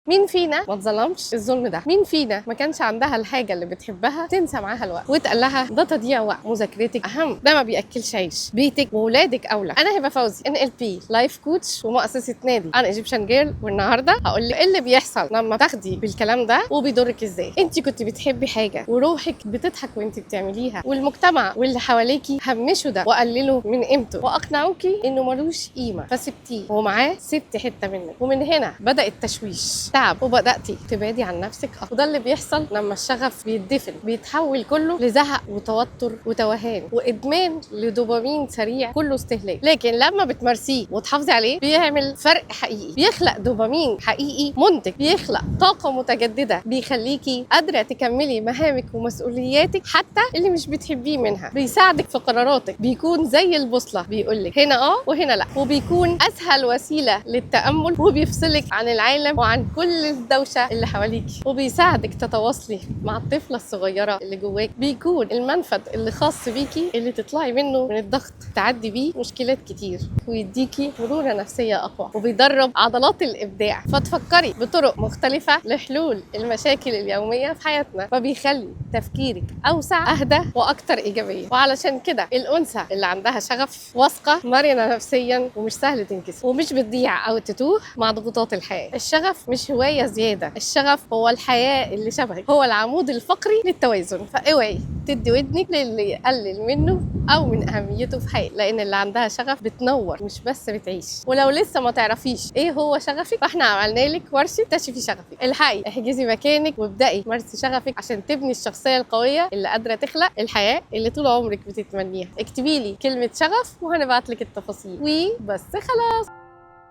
مين فينا ما اتظلمش الظلم ده؟ مين فينا ما كانش عندها الحاجه اللي بتحبها تنسى معاها الوقت وتقال لها ده تضييع وقت؟ مذاكرتك اهم، ده ما بياكلش عيش، بيتك وولادك اولى. انا هبه فوزي NLP لايف كوتش ومؤسسه نادي انا ايجيبشن جيرل، والنهارده هقول لك ايه اللي بيحصل لما تاخدي بالكلام ده وبيضرك ازاي. انت كنت بتحبي حاجه وروحك بتضحك وانت بتعمليها، والمجتمع واللي حواليكي همشوا ده وقللوا من قيمته واقنعوكي انه ملوش قيمه فسبتيه، ومعاه سبتي حته منك. ومن هنا بدا التشويش، تعب، وبداتي تبعدي عن نفسك اكتر. وده اللي بيحصل لما الشغف بيتدفن، بيتحول كله لزهق وتوتر وتوهان وادمان لدوبامين سريع كله استهلاك. لكن لما بتمارسيه وتحافظي عليه بيعمل فرق حقيقي، بيخلق دوبامين حقيقي منتج، بيخلق طاقه متجدده، بيخليكي قادره تكملي مهامك ومسؤولياتك حتى اللي مش بتحبيه منها، بيساعدك في قراراتك، بيكون زي البوصله بيقولك هنا وهنا لا، وبيكون اسهل وسيله للتامل، وبيفصلك عن العالم وعن كل الدوشه اللي حواليكي، وبيساعدك تتواصلي مع الطفله الصغيره اللي جواك. بيكون المنفذ اللي خاص بيكي اللي تطلعي منه من الضغط، تعدي بيه مشكلات كتير، ويديكي مرونه نفسيه اقوى، وبيدرب عضلات الابداع، فتفكري بطرق مختلفه لحلول المشاكل اليوميه في حياتنا، فبيخلي تفكيرك اوسع، اهدى، واكتر ايجابيه. وعلشان كده الانثى اللي عندها شغف واثقه، مرنه نفسيا، ومش سهل تنكسر، ومش بتضيع او تتوه مع ضغوطات الحياه. الشغف مش هوايه زياده، الشغف هو الحياه اللي شبهك، هو العمود الفقري للتوازن. فاوعي تدي ودنك للي يقلل منه او من اهميته في حياتك، لان اللي عندها شغف بتنور مش بس بتعيش. ولو لسه ما تعرفيش ايه هو شغفك، فاحنا عملنا لك ورشه اكتشفي شغفك. الحقي احجزي مكانك وابداي مارسي شغفك عشان تبني الشخصيه القويه اللي قادره تخلق الحياه اللي طول عمرك بتتمنيها. اكتبي لي كلمه شغف وهنبعت لك التفاصيل وبس. خلاص.